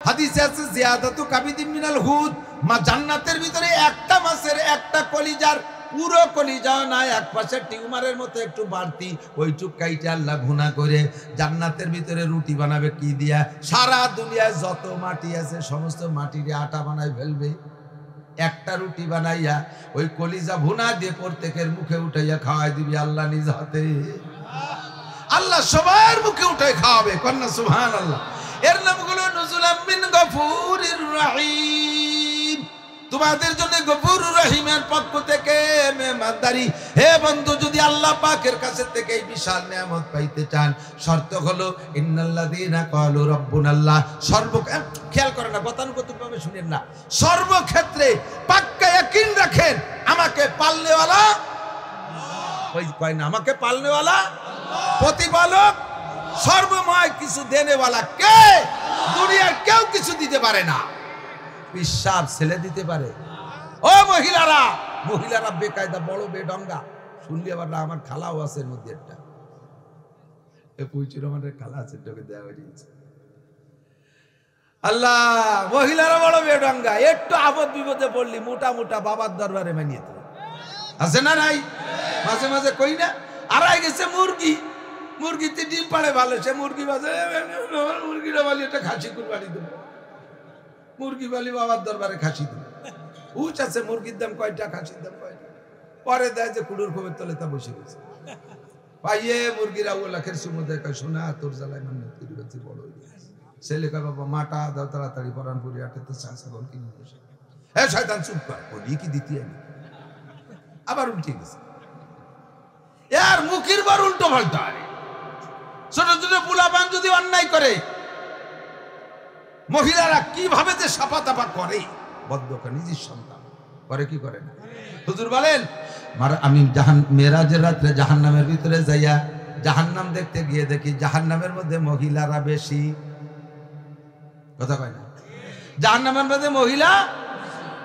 হাদিসে আছে জিয়াদাতু কাবিদিন মিনাল হুদ, মা জান্নাতের ভিতরে একটা মাছের একটা কলিজার পুরো কলিজাও নাই, এক পাশে টিউমারের মতো একটু বাড়তি, ওইটুক কাইটা আল্লাহ ভুনা করে জান্নাতের ভিতরে রুটি বানাবে কি দিয়া? সারা দুনিয়ায় যত মাটি আছে সমস্ত মাটির আটা বানাই ফেলবে, একটা রুটি বানাইয়া ওই কলিজা ভুনা দিয়ে প্রত্যেকের মুখে উঠাইয়া খাওয়াই দিবি আল্লাহ নিজ হাতে। আল্লাহ সবার মুখে উঠাই খাওয়াবে, কন্যা সুবহানাল্লাহ। এর নাম হলো নুজুলাম মিন গফুরির রহিম, তোমাদের জন্য গফুরুর রহিমের পক্ষ থেকে মেহমানদারি। হে বন্ধু, যদি আল্লাহ পাকের কাছে থেকে এই বিশাল নিয়ামত পাইতে চান, শর্ত হলো ইন্নাল্লাযীনা ক্বালু রাব্বুনাল্লাহ, খেয়াল করেন না, গতানুগতিক ভাবে শুনেন না, সর্বক্ষেত্রে পাক্কা ইয়াকিন রাখেন আমাকে পালনেওয়ালা ওই কয় না, আমাকে পালনেওয়ালা প্রতিপালক সর্বময় কিছু দেনেওয়ালা কে? দুনিয়ার কেউ কিছু দিতে পারে না। পিশাব ছেলে দিতে পারে? ও মহিলারা, মহিলারা বেকায়দা বড় বেডঙ্গা, শুনলি আবার না, আমার খালাও আছে এর মধ্যে একটা, রহমানের খালা আছে, তোকে দেওয়া হয়েছে। আল্লাহ, মহিলারা বড় বেডঙ্গা, একটু আপদ বিপদে পড়লি মোটা মোটা বাবার দরবারে মানিয়ে তো আছে না নাই? মাঝে মাঝে কই না, আড়াই গেছে মুরগি, মুরগিতে ডিম পাড়ে ভালো, সে মুরগি বাজে, মুরগিটা বালি একটা খাসি কুরবানি দেবো, মুরগি বালি বাবার দরবারে খাসি দেবো, উচ আছে মুরগির দাম কয়টা, খাসির দাম কয়টা, পরে দেয় যে কুড়ুর খবর তলে তা বসে গেছে পাইয়ে মুরগিরা ও লাখের সুমো দেখা, শোনা তোর জ্বালায় মান্নাত করি বাচ্চি বড় হয়ে গেছে। ছেলে কয় বাবা মাটা দাও তাড়াতাড়ি, পরানপুরি আটেতে ছাগল কিনে বসে, হ্যাঁ শয়তান চুপ কর, বলি কি দিতি আমি, আবার উল্টে গেছে। এর মুখের বার উল্টো পাল্টা। ছোট ছোট পোলাপান যদি অন্যায় করে, মহিলারা কিভাবে যে সাপা তাপা করে, বদ্ধকা নিজের সন্তান করে কি করে না? হুজুর বলেন, আমি মেরাজের রাত্রে জাহান্নামের ভিতরে যাইয়া জাহান্নাম দেখতে গিয়ে দেখি জাহান্নামের মধ্যে মহিলারা বেশি, কথা কয় না, জাহান্নামের মধ্যে মহিলা।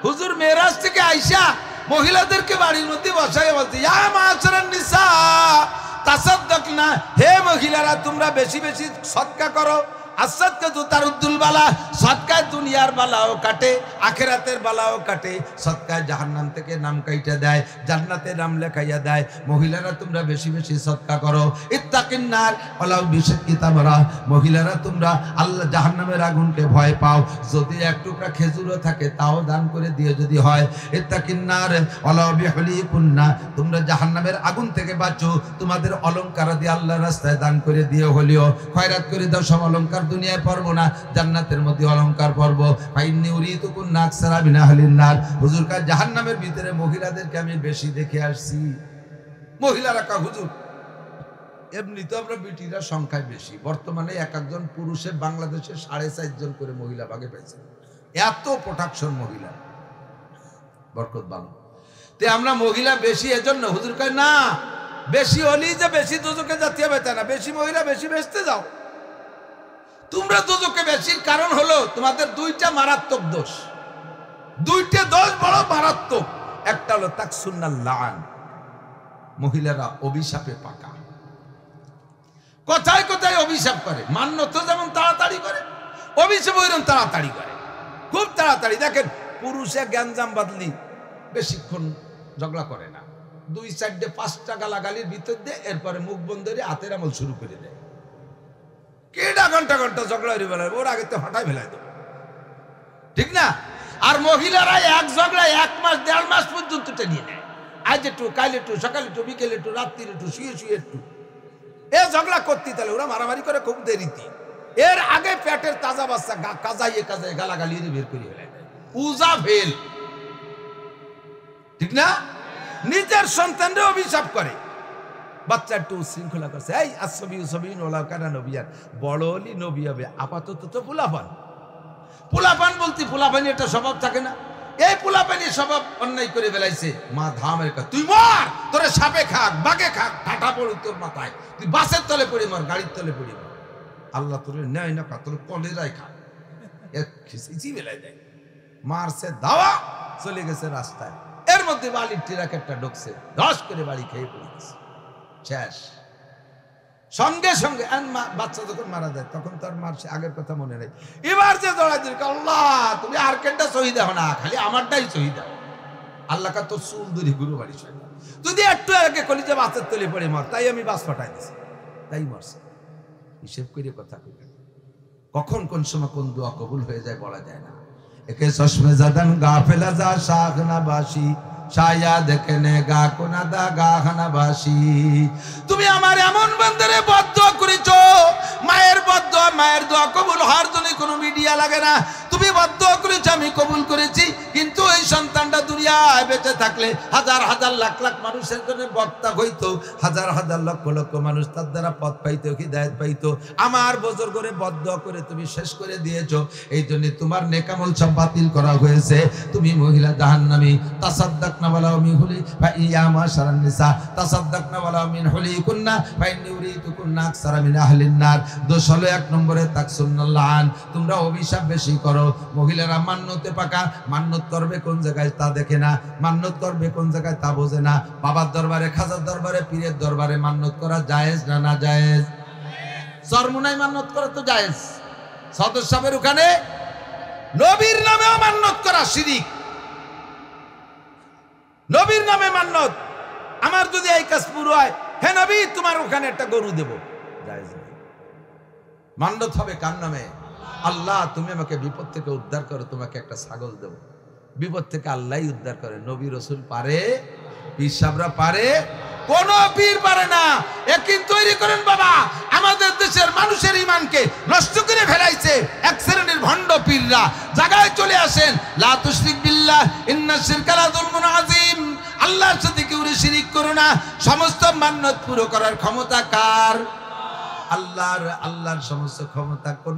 হুজুর মেরাজ থেকে আইসা মহিলাদেরকে বাড়ির মধ্যে বসাই বলতে, ইয়া মাশারান নিসা তাসাদ্দাকনা, হে মহিলারা তোমরা বেশি বেশি সদকা করো। আসাদকাতু তারুদ্দুল বালা, সদকায় দুনিয়ার বালাও কাটে, আখিরাতের বালাও কাটে, সদকায় জাহান্নাম থেকে নাম কাইটা দেয়, জান্নাতে নাম লেখাইয়া দেয়। মহিলারা তোমরা বেশি বেশি সদকা করো। ইত্তাকিন নার ওয়ালাউ বিশাক্কি তামরা, মহিলারা তোমরা আল্লাহ জাহান্নামের আগুনকে ভয় পাও, যদি এক টুকরা খেজুরও থাকে তাও দান করে দিয়ে যদি হয়। ইত্তাকিন নার ওয়ালাউ বিহুলিকুন্না, তোমরা জাহান্নামের আগুন থেকে বাঁচো, তোমাদের অলংকার দিয়ে আল্লাহর রাস্তায় দান করে দিয়ে হলিও, খয়রাত করে দাও। সব অলংকার দুনিয়ায় পড়ব না, জান্নাতের মধ্যে অলংকার পড়ব। ফাইন্নী উরিতুকুন্না আকসারা মিন আহলিন নার, হুজুর কা জাহান্নামের ভিতরে মহিলাদেরকে আমি বেশি দেখে আসছি। মহিলারা কা হুজুর এমনি তো আমরা বিটিরা সংখ্যায় বেশি, বর্তমানে এক একজন পুরুষে বাংলাদেশে 4.5 জন করে মহিলা ভাগে পেয়েছে, এত প্রোটেকশন মহিলা, বরকত ভালো। তে আমরা মহিলা বেশি, এজন্য হুজুর কয় না, বেশি হলেই যে বেশি দুজকে জাতীয় বেচা না, বেশি মহিলা বেশি বেচতে যাও। তোমরা দুজকে বেশির কারণ হলো তোমাদের দুইটা মারাত্মক দোষ, দুইটা দোষ বড় মারাত্মক। একটা হলো তাকসুন্নাল লান, মহিলারা অভিশাপে পাকা, কোথায় কোথায় অভিশাপ করে, মান্যত যেমন তাড়াতাড়ি করে, অভিশাপ ওইরকম তাড়াতাড়ি করে, খুব তাড়াতাড়ি। দেখেন পুরুষে গ্যাঞ্জাম বাদলি বেশিক্ষণ ঝগড়া করে না, 2-4-5টা গালাগালির ভিতর দিয়ে এরপরে মুখ বন্ধ করে হাতের আমল শুরু করে দেয়। কেডা ঘন্টা ঘন্টা ঝগড়া হয়ে বেলায়, ওর আগে তো হঠাই ফেলাই দেবো, ঠিক না? আর মহিলারা এক ঝগড়া 1 মাস 1.5 মাস পর্যন্ত টেনিয়ে নেয়, আজ একটু, কাল একটু, সকাল একটু, বিকেল একটু, রাত্রির একটু, শুয়ে শুয়ে একটু, এ ঝগড়া করতে তাহলে ওরা মারামারি করে খুব দেরিতে। এর আগে পেটের তাজা বাচ্চা কাজাইয়ে কাজাই গালাগালি বের করে ফেলে দেয়, উজা ফেল, ঠিক না? নিজের সন্তানরে অভিশাপ করে, বাচ্চা একটু শৃঙ্খলা করছে, এই আসবি সবিন ওলা কানা নবিয়ান, বড় হলি নবী হবে, আপাতত তো পোলাপান। পোলাপান বলতে পোলাপানি একটা স্বভাব থাকে না, এই পোলাপানি স্বভাব অন্যায় করে বেলাইছে, মা ধামের কা তুই মর, তোরে সাপে খাক বাঘে খাক, কাটা পড়ুক তোর মাথায়, তুই বাসের তলে পড়ে মর, গাড়ির তলে পড়ে মর, আল্লাহ তোর নেয় না, তোর কলেরাই খা, খিচি বেলাই দেয়, মারছে দাওয়া, চলে গেছে রাস্তায়। এর মধ্যে বালির টিরাক একটা ঢুকছে, ধস করে বাড়ি খেয়ে পড়ে গেছে, শেষ। সঙ্গে সঙ্গে বাচ্চা যখন মারা যায় তখন তার মার আগের কথা মনে নেই, এবার যে দৌড়াই দিল, আল্লাহ তুমি আর কেনটা শহীদ হো না, খালি আমারটাই শহীদ। আল্লাহ কা তোর চুল ধরি গুরু বাড়ি যদি একটু আগে কলিজা বাসের তলে পড়ে মর, তাই আমি বাস ফাটাই দিছি, তাই মরছে। হিসেব করে কথা কইবেন, কখন কোন সময় কোন দোয়া কবুল হয়ে যায় বলা যায় না। একে চশমে জাদান গাফেলা যা শাখনা বাসি শায়াদ কেনে গা কোনাদা গাহানা বাসি। তুমি আমার এমন বান্দারে বদদোয়া করেছো, মায়ের বদদোয়া, মায়ের দোয়া কবুল হওয়ার জন্য কোনো মিডিয়া লাগে না। তুমি বদদোয়া করেছো, আমি কবুল করেছি, কিন্তু এই সন্তানটা দুনিয়ায় বেঁচে থাকলে হাজার হাজার লাখ লাখ মানুষের জন্য বক্তা হইতো, হাজার হাজার লক্ষ লক্ষ মানুষ তার দ্বারা পথ পাইতো, হিদায়াত পাইতো। আমার বজর করে বদদোয়া করে তুমি শেষ করে দিয়েছো, এই জন্য তোমার নেকামল সব বাতিল করা হয়েছে। তুমি মহিলা জাহান্নামী। তাসাদ্দাকনা ওয়ালাউ মিন হুলি ফা ইয়া মাশারান নিসা তাসাদ্দাকনা ওয়ালাউ মিন হুলি কুন্না ফা ইন্নী উরিতুকুন্না আকসারা মিন আহলিন নার। দোষ হলো 1 নম্বরে তাকসুন্নাল লান, তোমরা অভিশাপ বেশি করো। মহিলারা মান্নতে পাকা, মান্নত করবে কোন জায়গায় তা দেখে না, মান্নত করবে কোন জায়গায় তা বোঝে না। বাবার দরবারে, খাজার দরবারে, পীরের দরবারে মান্নত করা জায়েজ না না জায়েজ? চরমুনাই মান্নত করা তো জায়েজ। সদর সাহেবের ওখানে নবীর নামেও মান্নত করা শিরিক। নবীর নামে মান্নত, আমার যদি এই কাজ পুরো হয়, হে নবী তোমার ওখানে একটা গরু দেব, জায়েজ না। মান্নত হবে কার নামে? আল্লাহ তুমি আমাকে বিপদ থেকে উদ্ধার করো, তোমাকে একটা ছাগল দেব। বিপদ থেকে আল্লাহই উদ্ধার করে। নবী রাসূল পারে? পীর সাহেবরা পারে? কোন পীর পারে না। একদিন তৈরি করেন বাবা, আমাদের দেশের মানুষের ঈমানকে নষ্ট করে ফেলাইছে এক শ্রেণীর ভণ্ড পীররা। জায়গায় চলে আসেন, লা তুশরিক বিল্লাহ ইন্নাশ শিরকা লাযুলমুন আযীম। আল্লাহর সাথে কেউ শিরিক করো না। সমস্ত মান্নত পুরো করার ক্ষমতা কার? আল্লাহর সমস্ত ক্ষমতা কোন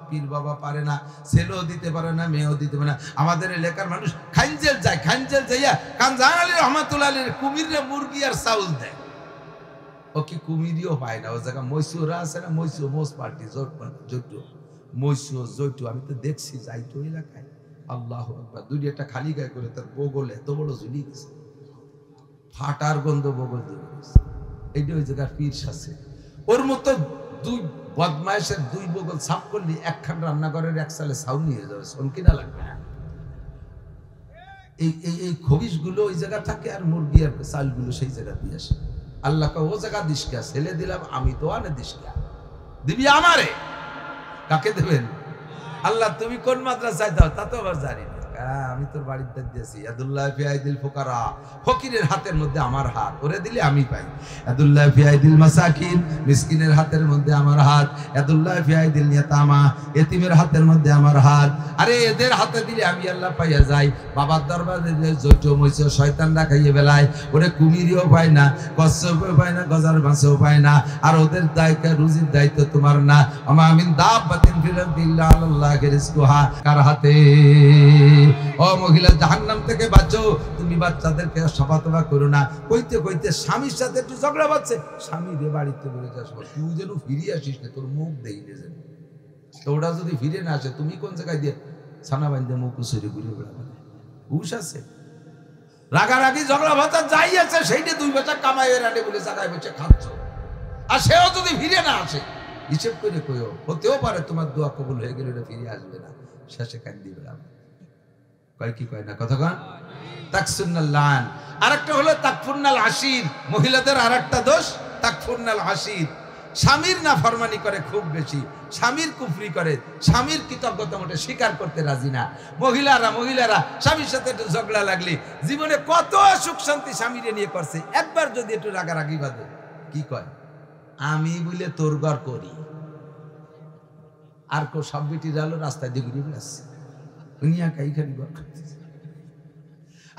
পীর বাবা পারে না। ছেলেও দিতে পারে না, মেয়েও দিতে পারে না। আমাদের এলাকার মানুষ খানজেল যায়, খানজেল যাইয়া কানজান আলী রহমাতুল্লাহ আলীর কুমিরে মুরগি আর চাউল দেয়। ও কি কুমিরিও পায় না, ও জায়গা মৈশুরা আছে না, মৈশু মোস পার্টি জৈটু মৈশু জৈটু, আমি তো দেখছি যাইতো এলাকায়। আল্লাহু আকবার, দুই একটা খালি গায়ে করে তার বগল এত বড় ঝুলি গেছে, ফাটার গন্ধ বগল দিয়ে গেছে। এইটা ওই জায়গার পীর আছে। ওর মতো দুই বদমাইশের দুই বগল সাফ করলে একখান রান্নাঘরের এক সালে চাউল নিয়ে যাবে, শোন কিনা লাগবে না। এই খবিশ গুলো ওই জায়গা থাকে, আর মুরগি আর চালগুলো সেই জায়গা দিয়ে আসে। আল্লাহ ও জায়গা দিসকা ছেলে দিলাম, আমি তো আনে দিসকা দিবি আমারে, কাকে দেবেন? আল্লাহ তুমি কোন মাদ্রাসায় দাও তা তো আবার জানি না। আমি তোর বাড়িতে দিয়েছি। ইয়াদুল্লাহ ফি আইদিল ফুকারা, ফকিরের হাতের মধ্যে আমার হাত, ওরে দিলে আমি পাই। ইয়াদুল্লাহ ফি আইদিল মাসাকিন, মিসকিনের হাতের মধ্যে আমার হাত। ইয়াদুল্লাহ ফি আইদিল ইয়াতামা, এতিমের হাতের মধ্যে আমার হাত। আরে এদের হাতে দিলে আমি আল্লাহ পাইয়া যাই। বাবার দরবারে দিলে জৈট মৈশ শয়তানরা খাইয়ে বেলায়, ওরে কুমিরিও পায় না, কচ্ছপও পায় না, গজার মাছও পায় না। আর ওদের দায়িত্ব, রুজির দায়িত্ব তোমার না। আমা মিন দাব্বাতিন ফিল আরদি ইল্লা আলাল্লাহি রিজকুহা, কার হাতে? ও মহিলা, জাহান্নাম থেকে বাঁচো। তুমি বাচ্চাদেরকে সফাতফা করো না। কইতে কইতে স্বামীর সাথে একটু ঝগড়া বাচ্ছে, স্বামী রে বাড়িতে বলে যাস, তুই যেন ফিরে আসিস না, তোর মুখ দেখে যেন। তো ওটা যদি ফিরে না আসে, তুমি কোন জায়গায় দিয়ে ছানা বান্ধে মুখ উসরে ঘুরে বেড়াবে? হুশ আছে? রাগারাগি ঝগড়া ভাতা যাই আছে, সেইটা 2 বছর কামাই রাটে বলে জায়গায় বসে খাচ্ছ। আর সেও যদি ফিরে না আসে, হিসেব করে কইও, হতেও পারে তোমার দোয়া কবুল হয়ে গেলে এটা ফিরে আসবে না, শেষে কান্দি বেড়াবে। কয় কি কয় না কথা কন? তাকসুন্নাল লান। আরেকটা হলো তাকফুরনাল আশির। মহিলাদের আরেকটা দোষ তাকফুরনাল আশির। স্বামীর নাফরমানি করে খুব বেশি, স্বামীর কুফরি করে, স্বামীর কৃতজ্ঞতা মোটে স্বীকার করতে রাজি না। মহিলারা স্বামীর সাথে একটু ঝগড়া লাগলে জীবনে কত সুখ শান্তি স্বামীরে নিয়ে করছে, একবার যদি একটু রাগারাগি বাঁধে, কি কয়? আমি বলে তোর ঘর করি। আর সব বেটি গেল রাস্তায় দিয়ে ঘুরে বেড়াচ্ছে,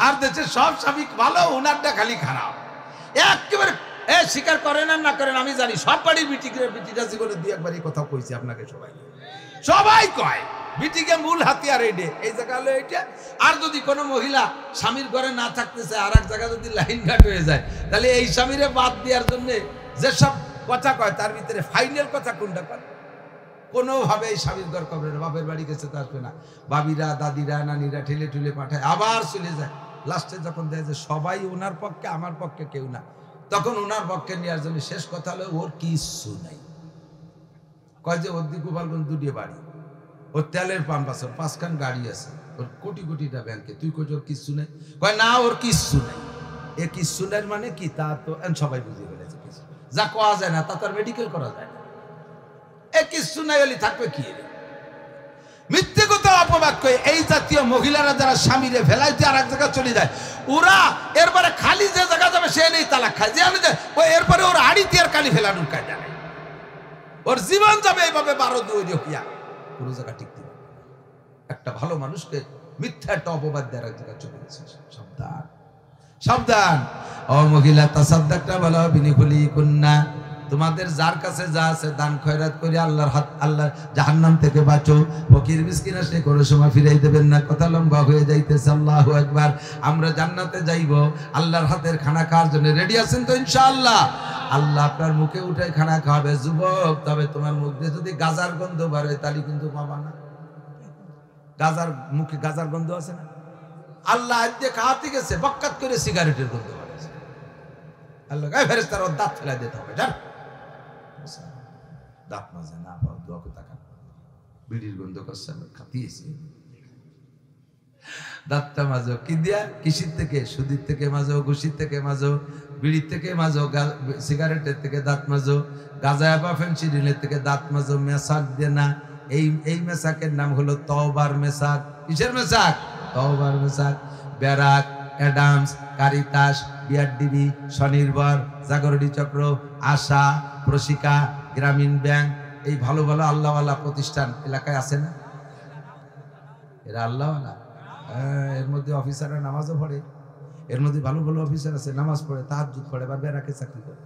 আর দেশের সব স্বামী ভালো, ওনারটা খালি খারাপ। একেবারে স্বীকার করেন আর না করেন আমি জানি, সব বাড়ির বিটিটা জীবনে 2-1 কথা কইছি আপনাকে। সবাই কয় বিটিকে মূল হাতিয়ার এই জায়গা হলো এইটা। আর যদি কোনো মহিলা স্বামীর ঘরে না থাকতে চায়, আর এক জায়গায় যদি লাইন ঘাট হয়ে যায়, তাহলে এই স্বামীরে বাদ দেওয়ার জন্য যেসব কথা কয় তার ভিতরে ফাইনাল কথা কোনটা কয়? কোনোভাবে এই স্বামীর ঘর কবে না, বাপের বাড়ি গেছে তো আসবে না। বাবিরা, দাদিরা, নানিরা ঠেলে ঠুলে পাঠায়, আবার চলে যায়। লাস্টে যখন দেয় যে সবাই ওনার পক্ষে, আমার পক্ষে কেউ না, তখন ওনার পক্ষে নেওয়ার জন্য শেষ কথা হলো ওর কিচ্ছু নাই। কয় যে ওর দিকে গোপালগঞ্জ দুটিয়ে বাড়ি, ওর তেলের পাম্প আছে, ওর 5খান গাড়ি আছে, ওর কোটি কোটিটা ব্যাংকে। তুই কই ওর কিচ্ছু নেই? কয় না ওর কিচ্ছু নেই। এ কিচ্ছু নেই মানে কি তা তো সবাই বুঝে ফেলেছে। কিছু যা কোয়া যায় না তা তার মেডিকেল করা যায় না। এ কিচ্ছু নাই হলে থাকবে কি? মিথ্যে কথা অপবাদ কই এই জাতীয় মহিলারা যারা স্বামীরে ফেলাইতে আর এক জায়গায় চলে যায়, ওরা এরপরে খালি যে জায়গা যাবে সে নেই তালাক খায়, যে আমি এরপরে ওর আড়িতে আর কালি ফেলানোর কায়দা নেই। ওর জীবন যাবে এইভাবে 12 হইয়া পুরো জায়গা টিকতে। একটা ভালো মানুষকে মিথ্যা একটা অপবাদ দেওয়ার এক জায়গায় চলে গেছে। সাবধান সাবধান ও মহিলা, তাসাদ্দাকটা বলো বিনিকুলি কুন্না, তোমাদের যার কাছে যা আছে দান খয়রাত করে আল্লাহর হাত, আল্লাহ জাহান্নাম থেকে বাঁচো। ফকির মিসকিন আসলে কোনো সময় ফিরাই দেবেন না। কথা লম্বা হয়ে যাইতেছে। আল্লাহু আকবার। আমরা জান্নাতে যাইব, আল্লাহর হাতের খানা খাওয়ার জন্য রেডি আছেন তো ইনশাআল্লাহ? আল্লাহ আপনার মুখে উঠে খানা খাওয়াবে যুবক। তবে তোমার মুখ দিয়ে যদি গাজার গন্ধ বার হয় তাহলে কিন্তু পাবা না। গাজার মুখে গাজার গন্ধ আছে না? আল্লাহ আজ দিয়ে খাওয়াতে গেছে, বক্কাত করে সিগারেটের গন্ধ বাড়াচ্ছে। আল্লাহ গায়ে ফেরেশতার ওর দাঁত ফেলাই দিতে হবে। জান দাঁত মাজে না পাও, দোয়া করে তাকান। বিড়ির গন্ধ করছে, খাতিয়েছি। দাঁতটা মাজো কি দিয়া? কিসির থেকে? সুদির থেকে মাজো, ঘুষির থেকে মাজো, বিড়ির থেকে মাজো, সিগারেটের থেকে দাঁত মাজো, গাঁজা বা ফেন্সিডিলের থেকে দাঁত মাজো। মেসাক দিয়ে না। এই মেসাকের নাম হলো তওবার মেসাক। কিসের মেসাক? তওবার মেসাক। ব্যারাক, অ্যাডামস, কারিতাস, বিআরডিবি, স্বনির্ভর, জাগরণী চক্র, আশা, প্রশিকা, গ্রামীণ ব্যাংক, এই ভালো ভালো আল্লাহওয়ালা প্রতিষ্ঠান এলাকায় আছে না? এরা আল্লাহওয়ালা। এর মধ্যে অফিসাররা নামাজও পড়ে, এর মধ্যে ভালো ভালো অফিসার আছে নামাজ পড়ে, তাহাজ্জুদ পড়ে, বা ব্যারাকে চাকরি করে।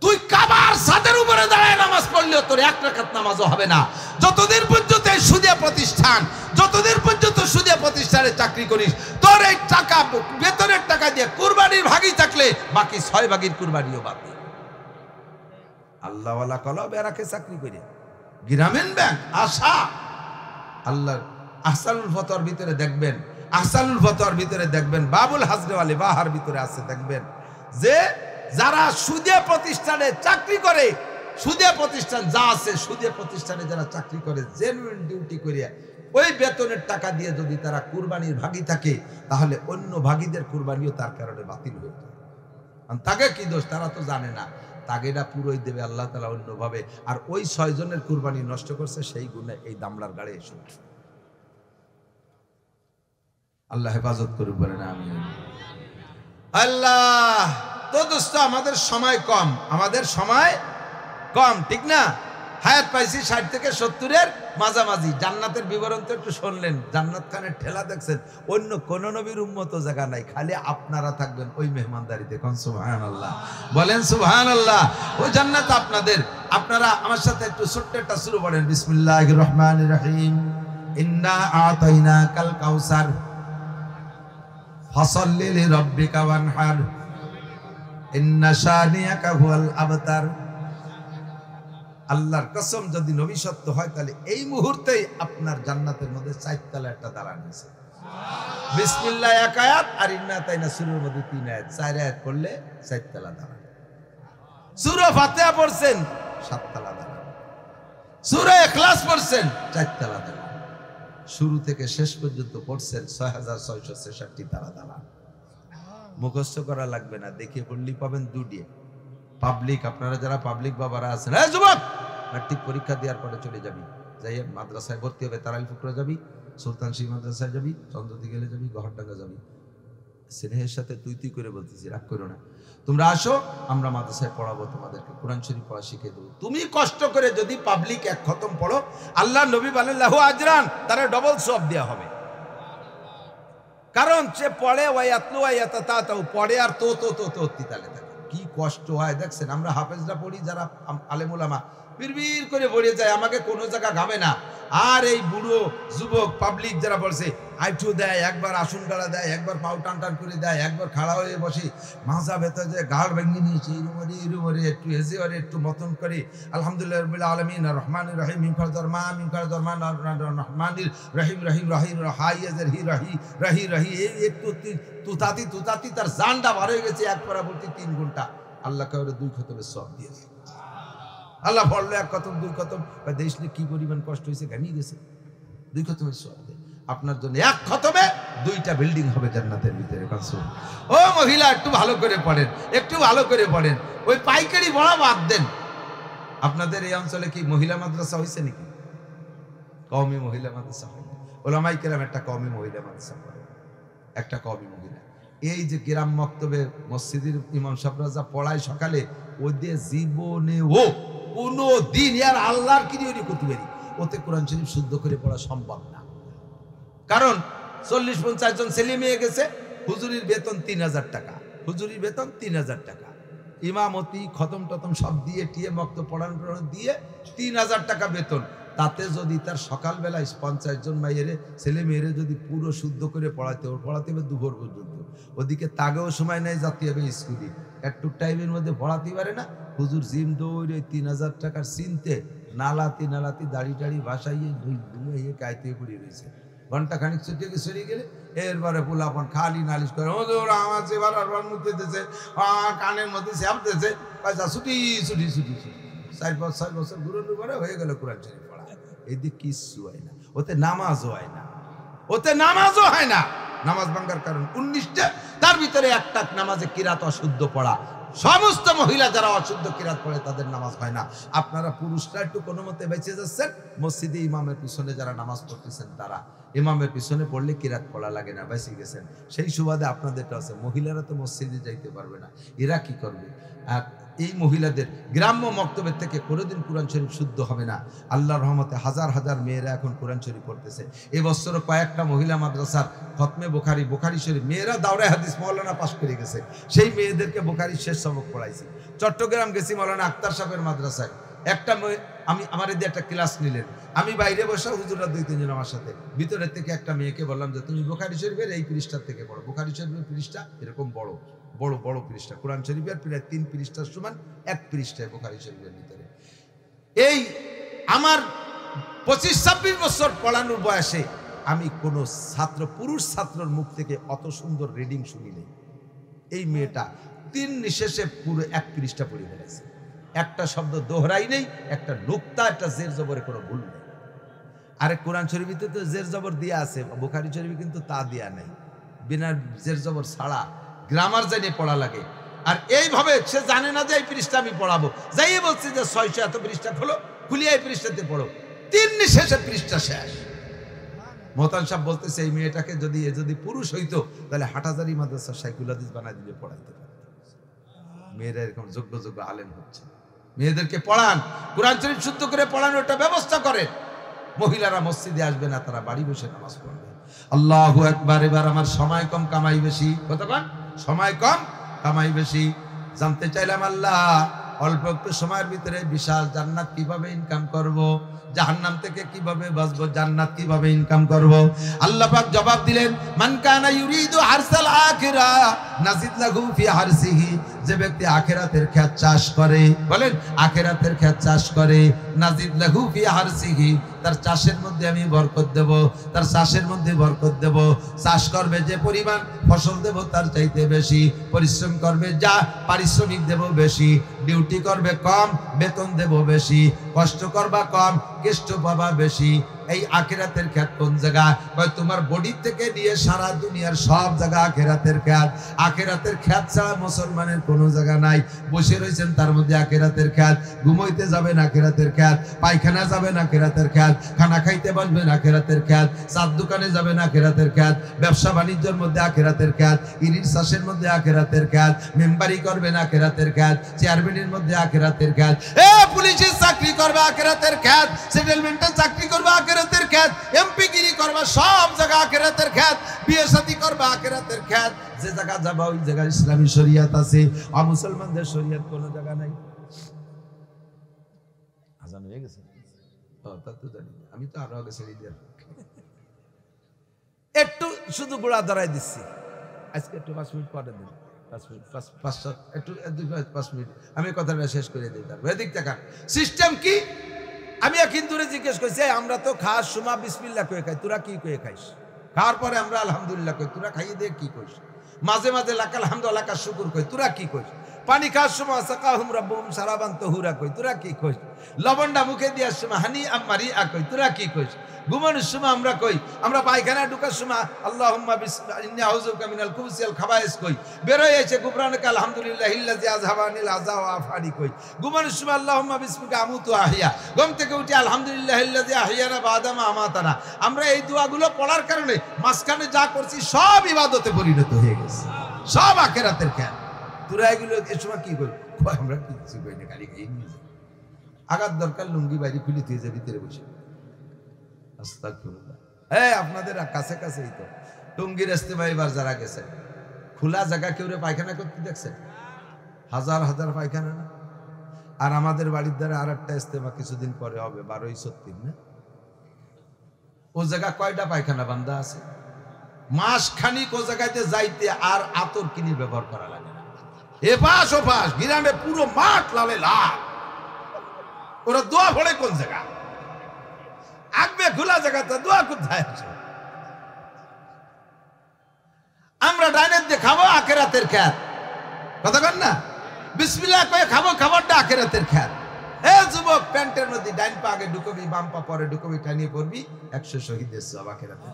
তুই কাবার ছাদের উপরে দাঁড়ায় নামাজ পড়লেও তোর 1 রাকাত নামাজও হবে না যতদিন পর্যন্ত এই সুদিয়া প্রতিষ্ঠান, যতদিন পর্যন্ত সুদিয়া প্রতিষ্ঠানে চাকরি করিস। তোর এই টাকা, বেতনের টাকা দিয়ে কুরবানির ভাগই থাকলে বাকি 6 ভাগের কুরবানিও বাদ দে। আল্লাহওয়ালা কলো ব্যারাকে চাকরি করে, গ্রামীণ ব্যাংক, আশা, আল্লাহর আহসানুল ফতোয়ার ভিতরে দেখবেন, আহসানুল ফতোয়ার ভিতরে দেখবেন, বাবুল হাজরেওয়ালি বাহার ভিতরে আছে, দেখবেন যে যারা সুদিয়া প্রতিষ্ঠানে চাকরি করে, সুদিয়া প্রতিষ্ঠান যা আছে, সুদিয়া প্রতিষ্ঠানে যারা চাকরি করে জেনুইন ডিউটি করিয়া ওই বেতনের টাকা দিয়ে যদি তারা কুরবানির ভাগী থাকে, তাহলে অন্য ভাগীদের কুরবানিও তার কারণে বাতিল হয়ে যায়। তাকে কি দোষ? তারা তো জানে না। তাগেটা পুরোই দেবে আল্লাহ তাআলা অন্যভাবে। আর ওই 6 জনের কুরবানি নষ্ট করছে, সেই গুণে এই দামলার গাড়ি এসে আল্লাহ হেফাজত করুক, বলেন আমিন। আল্লাহ তো দোস্ত, আমাদের সময় কম, আমাদের সময় কম, ঠিক না? হায়াত পাইছি 60 থেকে 70-এর মাঝামাঝি। জান্নাতের বিবরণ তো একটু শুনলেন, জান্নাত খানের ঠেলা দেখছেন। অন্য কোন নবীর উম্মত জায়গা নাই, খালি আপনারা থাকবেন ওই মেহমানদারিতে। কোন সুবহানাল্লাহ, বলেন সুবহানাল্লাহ। ওই জান্নাত আপনাদের। আপনারা আমার সাথে একটু ছোট্ট একটা শুরু করেন, বিসমিল্লাহির রহমানির রহিম। ইন্না আতাইনাকাল কাউসার ফাসাল্লি লিরাব্বিকা ওয়ানহার ইন্না শানিয়াকা হুয়াল আবতার। আল্লাহর কসম, যদি নবী সত্য হয় তাহলে এই মুহূর্তেই আপনার জান্নাতের মধ্যে 4 তলা একটা দাঁড়ান আছে। বিসমিল্লাহ 1 আয়াত, আর ইন্না আতাইনা সূরার মধ্যে 3 আয়াত, 4 আয়াত করলে 4 তলা দাঁড়ান। সূরা ফাতিহা পড়ছেন 7 তলা দাঁড়ান, সূরা ইখলাস পড়ছেন 4 তলা দাঁড়ান, শুরু থেকে শেষ পর্যন্ত পড়ছেন 6666 তলা দাঁড়ান। মুখস্থ করা লাগবে না, দেখে পড়লেই পাবেন 2 দিয়ে। পাবলিক, আপনারা যারা পাবলিক বাবারা আছেন, এই যুবক, ম্যাট্রিক পরীক্ষা দেওয়ার পরে চলে যাবি, যাই মাদ্রাসায় ভর্তি হবে, তারাইল ফুকরা যাবি, সুলতান সিং মাদ্রাসায় যাবি, চন্দ্রদি গেলে যাবি, গহরডাঙ্গা যাবি। স্নেহের সাথে তুই করে বলতেছি, রাগ করো না। তোমরা আসো, আমরা মাদ্রাসায় পড়াবো, তোমাদেরকে কোরআন শরীফ পড়া শিখিয়ে দেবো। তুমি কষ্ট করে যদি পাবলিক 1 খতম পড়ো, আল্লাহ নবী বলেন লাহু আজরান, তারা ডবল সওয়াব দেওয়া হবে। কারণ সে পড়ে, ওয়ায়াতলু ওয়ায়াতাতাউ, পড়ে আর তো তিতালে থাকে। কি কষ্ট হয় দেখছেন। আমরা হাফেজরা পড়ি, যারা আলেম ওলামা, বিড়বিড় করে পড়ে যায়, আমাকে কোনো জায়গা ঘামে না। আর এই বুড়ো যুবক পাবলিক যারা বলছে, আইঠু দেয়, একবার আসন গাড়া দেয়, একবার পাও টান টান করে দেয়, একবার খাড়া হয়ে বসে, মাথা ব্যথা যায়, ঘাড় ভেঙে নিয়েছে, এরুমরে একটু হেসে ওরে একটু মতন করে আলহামদুলিল্লাহ রাব্বিল আলামিন রহমানির রহিম মিনকার দরমান রহমানির রহিম রহিম রহিম হাইয়াজের হি রহি রহি রহি, এই একটু তুতাতি তার জানটা বার হয়ে গেছে। 1 পারা বলতে 3 ঘন্টা আল্লাহ কাউরে 2 খতমের সওয়াব দিয়েছে। আল্লাহ পড়লো 1 খতম 2 খতম দেখলে কি পরিমাণ কষ্ট হয়েছে, ঘামিয়ে গেছে। 2 খতমের সওয়াব দেয় আপনার জন্য। 1 খতমে 2টা বিল্ডিং হবে জান্নাতের ভিতরে। ও মহিলা একটু ভালো করে পড়েন, একটু ভালো করে পড়েন। ওই পাইকারি পড়া বাদ দেন। আপনাদের এই অঞ্চলে কি মহিলা মাদ্রাসা হয়েছে নাকি? কওমি মহিলা মাদ্রাসা হয় না। ওলামায়ে কেরাম একটা কওমি মহিলা মাদ্রাসা করে, একটা কওমি মহিলা। এই যে গ্রাম মক্তবে মসজিদের ইমাম সাহেবরা যা পড়ায় সকালে, ওদের জীবনে ও কোনো দিন আর আল্লাহর কি দিয়ে করতে পারি, ওতে কোরআন শরীফ শুদ্ধ করে পড়া সম্ভব না। কারণ 40-50 জন ছেলে মেয়ে গেছে, হুজুরির বেতন 3000 টাকা, হুজুরির বেতন 3000 টাকা, ইমামতি খতম টতম সব দিয়ে টিয়ে মক্ত পড়ানো দিয়ে 3000 টাকা বেতন। তাতে যদি তার সকালবেলায় 50 জন মাইয়েরে ছেলে মেয়েরে যদি পুরো শুদ্ধ করে পড়াতে হবে দুপুর পর্যন্ত, ওদিকে তাগেও সময় নেই, যাতে হবে স্কুলে, একটু টাইমের মধ্যে পড়াতে পারে না। হুজুর জিম দৌড়ে 3000 টাকার চিনতে নালাতি নালাতি দাড়ি টাড়ি ভাসাইয়ে ধুইয়ে কাইতে পড়ে রয়েছে। ঘন্টা খানিক ছুটে সরিয়ে গেলে এরপরে পোলাপন খালি নালিশ করে, আমার সেবার মুখে দিতেছে, কানের মধ্যে চাপতেছে, পয়সা ছুটি ছুটি ছুটি ছুটি। 4 বছর ঘুরোর পরে হয়ে গেল কোরআন শরীফ পড়া। এদিকে কিচ্ছু হয় না, ওতে নামাজও হয় না, ওতে নামাজও হয় না। নামাজ ভাঙ্গার কারণ 19টা, তার ভিতরে একটা নামাজে কিরাত অশুদ্ধ পড়া। সমস্ত মহিলা যারা অশুদ্ধ কিরাত পড়ে তাদের নামাজ হয় না। আপনারা পুরুষরা একটু কোনো মতে বেঁচে যাচ্ছেন, মসজিদে ইমামের পিছনে যারা নামাজ পড়তেছেন তারা ইমামের পিছনে পড়লে কিরাত পড়া লাগে না, বেঁচে গেছেন। সেই সুবাদে আপনাদেরটা আছে। মহিলারা তো মসজিদে যাইতে পারবে না, এরা কি করবে? আর এই মহিলাদের গ্রাম্য মক্তবের থেকে কোনোদিন কোরআন শরীফ শুদ্ধ হবে না। আল্লাহর রহমতে হাজার হাজার মেয়েরা এখন কোরআন শরীফ পড়তেছে। এবছরও কয়েকটা মহিলা মাদ্রাসার খতমে বোখারি শরীফ মেয়েরা দাওরায়ে হাদিস মাওলানা পাশ করে গেছে, সেই মেয়েদেরকে বোখারি শেষ সবক পড়াইছি। চট্টগ্রাম গেছি মাওলানা আক্তার সাহেবের মাদ্রাসায়, একটা আমার এদিকে একটা ক্লাস নিলেন, আমি বাইরে বসে, হুজুররা 2-3 জন আমার সাথে, ভিতরের থেকে একটা মেয়েকে বললাম যে তুমি বোখারি শরীফের এই পৃষ্ঠার থেকে পড়ো। বোখারি শরীফের পৃষ্ঠা এরকম বড় বড় বড় পৃষ্ঠা, কোরআন শরীফের প্রায় 3 পৃষ্ঠার সমান 1 পৃষ্ঠায় বোখারি শরীফের ভিতরে। এই আমার 25-26 বছর পড়ানোর বয়সে আমি কোনো ছাত্র, পুরুষ ছাত্রর মুখ থেকে অত সুন্দর রিডিং শুনি নাই। এই মেয়েটা 3 নিঃশেষে পুরো 1 পৃষ্ঠা পড়ে ফেলেছে, একটা শব্দ দোহরাই নেই, একটা নুক্তা, একটা জের জবরে কোনো ভুল নেই। আরে কোরআন শরীফে তো জের জবর দিয়া আছে, বুখারী শরীফে কিন্তু তা দিয়া নাই, বিনা জের জবর ছাড়া গ্রামার জানে পড়া লাগে। আর এইভাবে সে জানে না যে এই পৃষ্ঠা আমি পড়াবো, যাই বলছি যে 600 এত পৃষ্ঠা খোলো, খুলিয়ে এই পৃষ্ঠাতে পড়ো, 3 নিঃশেষে পৃষ্ঠা শেষ। মোহতান সাহেব বলতেছে এই মেয়েটাকে যদি পুরুষ হইতো তাহলে হাটহাজারী মাদ্রাসা শাইখুল হাদিস বানাই দিলে পড়াইতে পারত। মেয়েরা এরকম যোগ্য যোগ্য আলেম হচ্ছে, মেয়েদেরকে পড়ান, কোরআন শরীফ শুদ্ধ করে পড়ানোর একটা ব্যবস্থা করেন। মহিলারা মসজিদে আসবে না, তারা বাড়ি বসে নামাজ পড়বে। আল্লাহু আকবার। এবার আমার সময় কম কামাই বেশি, কতক্ষণ সময় কম কামাই বেশি। জানতে চাইলাম আল্লাহ অল্প একটু সময়ের ভিতরে বিশাল জান্নাত কিভাবে ইনকাম করব, জাহান্নাম থেকে কিভাবে বাঁচবো, জান্নাত কিভাবে ইনকাম করব। আল্লাহ পাক জবাব দিলেন, মান কানা ইউরিদু হারসাল আখিরাহ নাজিদ লাহু ফি হারসিহি। যে ব্যক্তি আখিরাতের ক্ষেত চাষ করে, বলেন আখিরাতের ক্ষেত চাষ করে, নাজিদ লাহু ফি হারসিহি, তার চাষের মধ্যে আমি বরকত দেব, তার চাষের মধ্যে বরকত দেব। চাষ করবে যে পরিমাণ, ফসল দেব তার চাইতে বেশি। পরিশ্রম করবে যা, পারিশ্রমিক দেব বেশি। ডিউটি করবে কম, বেতন দেব বেশি। কষ্ট করবা কম, কষ্ট পাবা বেশি। এই আখিরাতের ক্ষেত কোন জায়গা? কয় তোমার বডি থেকে নিয়ে সারা দুনিয়ার সব জায়গা আখিরাতের ক্ষেত। আখিরাতের ক্ষেত ছাড়া মুসলমানের কোনো জায়গা নাই। বসে রয়েছেন তার মধ্যে আখিরাতের ক্ষেত, ঘুমাইতে যাবেন আখিরাতের ক্ষেত, পায়খানা যাবেন আখিরাতের ক্ষেত, খানা খাইতে বসবেন আখিরাতের ক্ষেত, চার দোকানে যাবেন আখিরাতের ক্ষেত, ব্যবসা বাণিজ্যের মধ্যে আখিরাতের ক্ষেত, ইরির চাষের মধ্যে আখিরাতের ক্ষেত, মেম্বারি করবেন আখিরাতের ক্ষেত, চেয়ারম্যানের মধ্যে আখিরাতের ক্ষেত, পুলিশের চাকরি করবে আখিরাতের ক্ষেত, সেটেলমেন্টের চাকরি করবে আখিরাতের ক্ষেত, এমপি গিরি করবে, সব জায়গা আখিরাতের ক্ষেত, বিয়ে শাদী করবে আখিরাতের ক্ষেত। যে জায়গা যাবা ওই জায়গায় ইসলামী শরিয়াত আছে, আর মুসলমানদের শরিয়াত কোনো জায়গা নাই। আজান হয়ে গেছে, তা তো জানি, আমি তো আরো আগে ছেড়ে দিয়ে একটু শুধু গোড়া ধরাই দিচ্ছি। আজকে একটু 5 মিনিট পরে দিন, 5 মিনিট, 5 মিনিট আমি কথাটা শেষ করে দিই। তার এদিক দেখা সিস্টেম কি? আমি এক হিন্দুরে জিজ্ঞেস করছি, আমরা তো খাস সময় বিসমিল্লাহ কয়ে খাই, তোরা কি কয়ে খাইস? খাওয়ার পরে আমরা আলহামদুলিল্লাহ কই, তোরা খাইয়ে দিয়ে কি কইস? মাঝে মাঝে লাকাল হামদু লাকা শুকুর কই, তোরা কি কইস? পানি খাওয়ার সময় সাকাহুম রাব্বুহুম শারাবান তাহুরা কই তোরা কি কইস, লবণটা মুখে দেওয়ার সময় হানি আমারি কই তোরা কি কইস, ঘুমানোর সময় আমরা কই, আমরা পায়খানা ঢোকার সময় আল্লাহুম্মা ইন্নী আউযুবিকা মিনাল খুবুসি ওয়াল খাবায়েস কই, বের হয়ে এসে গুফরানাকা আলহামদুলিল্লাহিল্লাযী আযহাবানিল আযা ওয়া আফানি কই, ঘুমানোর সময় আল্লাহুম্মা বিসমিকা আমুতু ওয়া আহইয়া, ঘুম থেকে উঠে আলহামদুলিল্লাহিল্লাযী আহইয়ানা বা'দা মা আমাতানা। আমরা এই দোয়াগুলো পড়ার কারণে মাঝখানে যা করছি সব ইবাদতে পরিণত হয়ে গেছে, সব আখিরাতের খেয়াল। তোরা এগুলো এই সময় কি কই, আমরা কিছু কই না, খালি এই নিয়ে আগার দরকার লুঙ্গি বাইরে খুলে দিয়ে যাবে ভিতরে বসে। আস্তাগফিরুল্লাহ। আপনাদের কাছে কাছেই তো টুঙ্গির ইস্তেমা এবার যারা গেছে, খোলা জায়গা কেউ পায়খানা করতে দেখছেন? হাজার হাজার পায়খানা না। আর আমাদের বাড়ির দ্বারা আর একটা ইস্তেমা কিছুদিন পরে হবে, 12/36 না? ও জায়গা কয়টা পায়খানা বান্ধা আছে? মাস খানিক ও জায়গাতে যাইতে আর আতর কিনে ব্যবহার করা লাগে না। এপাশ ওপাশ গ্রামে পুরো মাঠ লালে লাল। ওরা দোয়া পড়ে কোন জায়গা? আগবে খোলা জায়গাতে দোয়া কোথায় আছে? আমরা ডাইনের দিয়ে খাবো আখিরাতের খ্যাত, কথা কন না? বিসমিল্লাহ কয়ে খাবো, খাবারটা আখিরাতের খ্যাত। যুবক, প্যান্টের মধ্যে ডাইন পা আগে ঢুকবি, বাম পা পরে ঢুকবি, টানিয়ে পড়বি, 100 শহীদের সওয়াব আখিরাতের।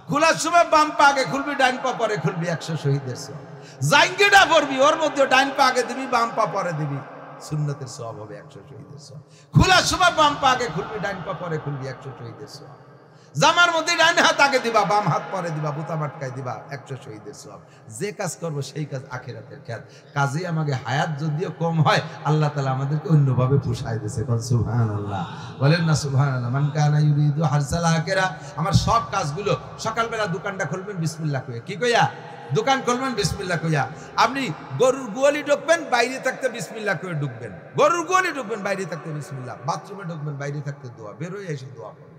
খোলার সময় বাম পা আগে খুলবি, ডাইন পা পরে খুলবি, 100 শহীদের সওয়াব। জাঙ্গিটা পড়বি, ওর মধ্যে ডাইন পা আগে দিবি, বাম পা পরে দিবি, সুন্নতের সওয়াব হবে, 100 শহীদের সওয়াব। খোলার সময় বাম পা আগে খুলবি, ডাইন পা পরে খুলবি, 100 শহীদের সওয়াব। জামার মধ্যে ডান হাত আগে দিবা, বাম হাত পরে দিবা, বুতা মাটকায় দিবা, 100 শহীদের সওয়াব। যে কাজ করবো সেই কাজ আখিরাতের খেয়াল। কাজে আমাকে হায়াত যদিও কম হয়, আল্লাহ তাআলা আমাদেরকে অন্যভাবে পোষায় দিয়েছে। সুবহানাল্লাহ, বলেন না সুবহানাল্লাহ। মান কানা ইউরিদু হারসাল আখিরা। আমার সব কাজগুলো, সকালবেলা দোকানটা খুলবেন বিসমিল্লাহ কইয়া, কি কইয়া? দোকান খুলবেন বিসমিল্লাহ কইয়া। আপনি গরুর গোয়ালি ঢুকবেন, বাইরে থাকতে বিসমিল্লাহ কইয়া ঢুকবেন। গরুর গোয়ালি ঢুকবেন, বাইরে থাকতে বিসমিল্লাহ। বাথরুমে ঢুকবেন, বাইরে থাকতে দোয়া। বের হয়ে এসে দোয়া করবেন।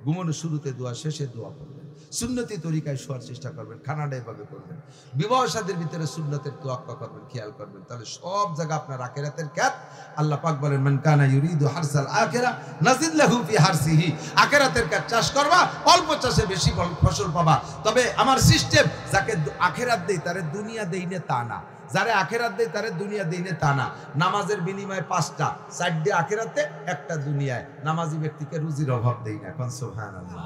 ঘুমানোর শুরুতে দোয়া, শেষে দোয়া করবেন। সুন্নতি তরিকায় শোয়ার চেষ্টা করবেন, খানাটা এভাবে করবেন। বিবাহ শাদীর ভিতরে সুন্নতের তোয়াক্কা করবেন, খেয়াল করবেন। তাহলে সব জায়গা আপনার আখিরাতের খ্যাত। আল্লাহ পাক বলেন, মান কানা ইউরিদু হারসাল আখিরা নাজিদ লাহু ফি হারসিহি। আখিরাতের খ্যাত চাষ করবা, অল্প চাষে বেশি ফসল পাবা। তবে আমার সিস্টেম, যাকে আখিরাত দেই তারে দুনিয়া দেই না তা না, যারে আখিরাত দেই তারে দুনিয়া দেই না তা না। নামাজের বিনিময়ে 5টা, 4টে আখিরাতে, 1টা দুনিয়ায়। নামাজি ব্যক্তিকে রুজির অভাব দেই না, কোন সুবহানাল্লাহ।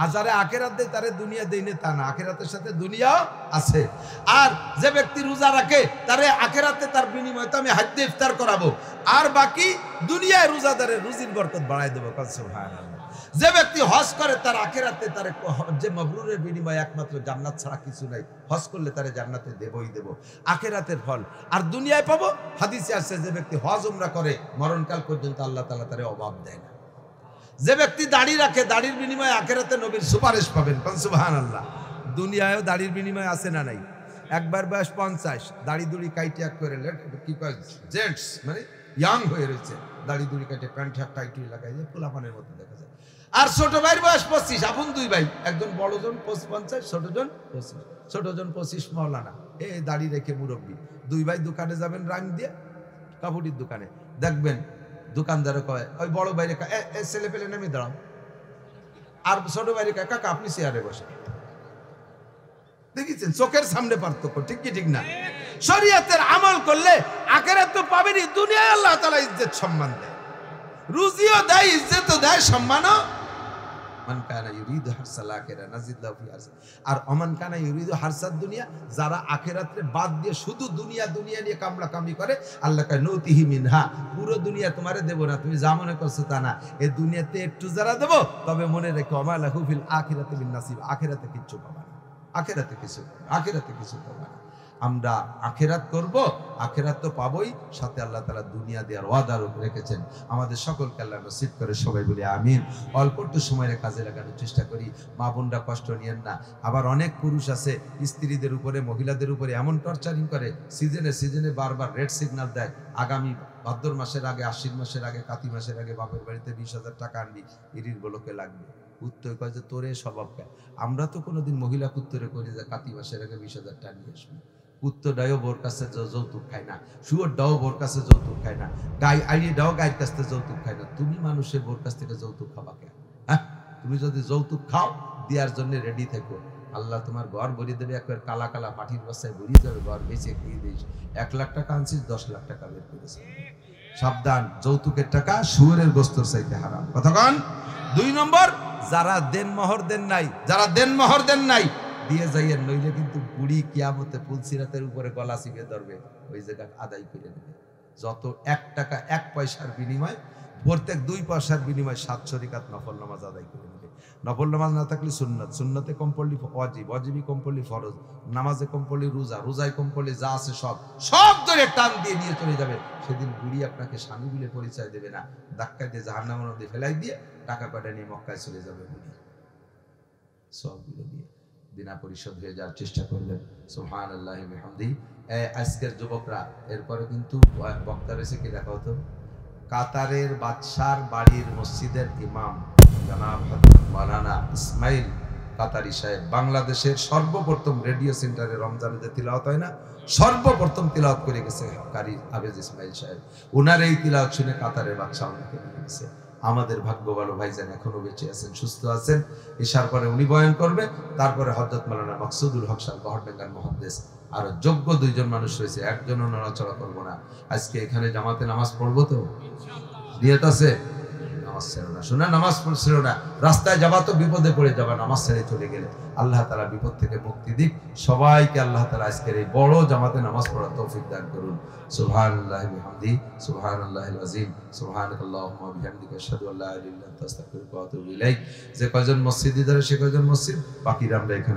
আর যারে আখিরাত দেই তারে দুনিয়া দেই না তা না, আখিরাতের সাথে দুনিয়াও আছে। আর যে ব্যক্তি রোজা রাখে তারে আখিরাতে তার বিনিময়ে তো আমি হাজ্জে ইফতার করাবো, আর বাকি দুনিয়ায় রোজাদারের রুজির বরকত বাড়াই দেবো, কোন সুবহানাল্লাহ। যে ব্যক্তি হজ করে তার আখিরাতে তার যে মাবরুরের বিনিময়ে একমাত্র জান্নাত ছাড়া কিছু নাই। হজ করলে তারে জান্নাতে দেবই দেব, আখিরাতের ফল। আর দুনিয়ায় পাবো, হাদিসে আছে যে ব্যক্তি হজ উমরা করে মরণকাল পর্যন্ত আল্লাহ তাআলা তারে অভাব দেয় না। যে ব্যক্তি দাড়ি রাখে, দাড়ির বিনিময়ে আখিরাতে নবীর সুপারিশ পাবেন, কোন সুবহানাল্লাহ। দুনিয়ায়ও দাড়ির বিনিময়ে আছে না নাই? একবার বয়স 50, দাড়ি দুড়ি কাইটে করে কি কয় জেন্টস, মানে ইয়াং হয়ে রয়েছে, দাড়ি দুড়ি কাটে প্যান্ট শার্ট টাইট লাগাই যায়, পোলাপানের মতো দেখা যায়। আর ছোট ভাইয়ের বয়স 25, আপন 2 ভাই, একজন বড়জন 50, ছোটজন 25, ছোটজন 25 মাওলানা। এই দাড়ি রেখে মুরব্বী 2 ভাই দোকানে যাবেন, রাং দিয়ে কাপড়ির দোকানে দেখবেন, দোকানদার কয়, ওই বড় ভাইরে ছেলে পেলে নেমে দাঁড়াও, আর ছোট ভাইরে কয়, কাকা আপনি চেয়ারে বসে। দেখেছেন চোখের সামনে পার্থক্য, ঠিক কি ঠিক না? শরীয়তের আমল করলে আখিরাত তো পাবেনই, দুনিয়ায় আল্লাহ তাআলা ইজ্জত সম্মান দেয়, রুজিও দেয়, ইজ্জতও দেয়, সম্মানও। মান কানা ইউরিদু হারসাল আখিরা নাজিদ লাহু ফি হারসি। আর অমান কানা ইউরিদু হারসাদ দুনিয়া, যারা আখিরাতে বাদ দিয়ে শুধু দুনিয়া দুনিয়া নিয়ে কামলা কামি করে, আল্লাহ কয় নূতিহি মিনহা, পুরো দুনিয়া তোমারে দেব না, তুমি যা মনে করছো তা না, এই দুনিয়াতে একটু যারা দেব, তবে মনে রেখো ওমা লাহু ফিল আখিরাতি মিন নাসিব, আখিরাতে কিচ্ছু পাবা না, আখিরাতে কিছু পাবা না। আমরা আখিরাত করব, আখিরাত তো পাবোই, সাথে আল্লাহ তাআলা দুনিয়া দেওয়ার ওয়াদা রেখেছেন। আমাদের সকলকে আল্লাহ নসিব করে, সবাই বলি আমিন। অল্প একটু সময়ের কাজে লাগানোর চেষ্টা করি, মা বোনরা কষ্ট নিয়েন না। আবার অনেক পুরুষ আছে স্ত্রীদের উপরে, মহিলাদের উপরে এমন টর্চারিং করে, সিজনে বারবার রেড সিগন্যাল দেয়, আগামী ভাদ্র মাসের আগে, আশ্বিন মাসের আগে, কাতি মাসের আগে বাপের বাড়িতে 20,000 টাকা আনবি, ইরির বলকে লাগবে। উত্তর কয় যে তোরে স্বভাব কে? আমরা তো কোনোদিন মহিলা উত্তরে করি যে কাতি মাসের আগে 20,000 টাকা নিয়ে আসবি। কুত্তটাও বোর কাছে যৌতুক খায় না, শুয়োরটাও বোর কাছে যৌতুক খায় না, আইডিটাও গায়ের কাছ থেকে যৌতুক খায় না। তুমি মানুষের বোর কাছ থেকে যৌতুক খাবা কেন? হ্যাঁ, তুমি যদি যৌতুক খাও, দেওয়ার জন্য রেডি থাকো, আল্লাহ তোমার ঘর ভরিয়ে দেবে, একবার কালা কালা পাঠির বস্তায় ভরিয়ে যাবে, ঘর বেঁচে দিয়ে দিস। 1 লাখ টাকা আনছিস, 10 লাখ টাকা বের করেছে। সাবধান, যৌতুকের টাকা শুয়োরের গোস্তর চাইতে হারাম। কতক্ষণ? 2 নম্বর, যারা দেনমোহর দেন নাই, যারা দেনমোহর দেন নাই দিয়ে যাইয়েন, নইলে কিন্তু বুড়ি কিয়ামতে পুলসিরাতের উপরে গলা চিপে ধরবে, ওই জায়গা আদায় করে নেবে। যত 1 টাকা 1 পয়সার বিনিময়, প্রত্যেক 2 পয়সার বিনিময় 7 রাকাত নফল নামাজ আদায় করে নেবে। নফল নামাজ না থাকলে সুন্নাত, সুন্নতে কম পড়লে ওয়াজিব, ওয়াজিবি কম পড়লে ফরজ, নামাজে কম পড়লে রোজা, রোজায় কম পড়লে যা আছে সব সব ধরে টান দিয়ে নিয়ে চলে যাবে। সেদিন বুড়ি আপনাকে স্বামী বলে পরিচয় দেবে না, ধাক্কা দিয়ে জাহান্নামের মধ্যে ফেলাই দিয়ে টাকা কয়টা নিয়ে মক্কায় চলে যাবে বুড়ি। সবগুলো নিয়ে বিনা পরিশোধ হয়ে যাওয়ার চেষ্টা করলেন। সুবহানাল্লাহি ওয়া বিহামদিহি। আজকের যুবকরা, এরপরে কিন্তু বক্তা রয়েছে কি দেখা হতো, কাতারের বাদশার বাড়ির মসজিদের ইমাম জনাব হযরত মাওলানা ইসমাইল কাতারি সাহেব, বাংলাদেশের সর্বপ্রথম রেডিও সেন্টারে রমজানে যে তিলাওয়াত হয় না, সর্বপ্রথম তিলাওয়াত করে গেছে কারি আবেদ ইসমাইল সাহেব। উনার এই তিলাওয়াত শুনে কাতারের বাদশা ওনাকে নিয়ে গেছে। আমাদের ভাগ্য ভালো ভাইজান এখনো বেঁচে আছেন, সুস্থ আছেন। ইশার পরে উনি বয়ান করবে, তারপরে হযরত মাওলানা মাকসুদুল হক সাহেব গহরডাঙ্গার মুহাদ্দিস, আর যোগ্য 2 জন মানুষ রয়েছে, একজনও নড়াচড়া করবো না। আজকে এখানে জামাতে নামাজ পড়বো তো, নিয়ত আছে? নামাজ ছেড়ো না, শোনা, নামাজ ছেড়ো না। রাস্তায় যাবা তো বিপদে পড়ে যাবা, নামাজ ছেড়ে চলে গেলে। আল্লাহ তাআলা বিপদ থেকে মুক্তি দিক সবাইকে। আল্লাহ তাআলা আজকের এই বড় জামাতে নামাজ পড়ার তৌফিক দান করুন। সুবহানাল্লাহি ওয়া বিহামদিহি, সুবহানাল্লাহিল আযীম, সুবহানাকাল্লাহুম্মা ওয়া বিহামদিকা আশহাদু আল্লা ইলাহা ইল্লা আনতা আস্তাগফিরুকা ওয়া আতুবু ইলাইক। যে কয়জন মসজিদে ধরে সে কয়জন মসজিদ, বাকিরা আমরা এখানে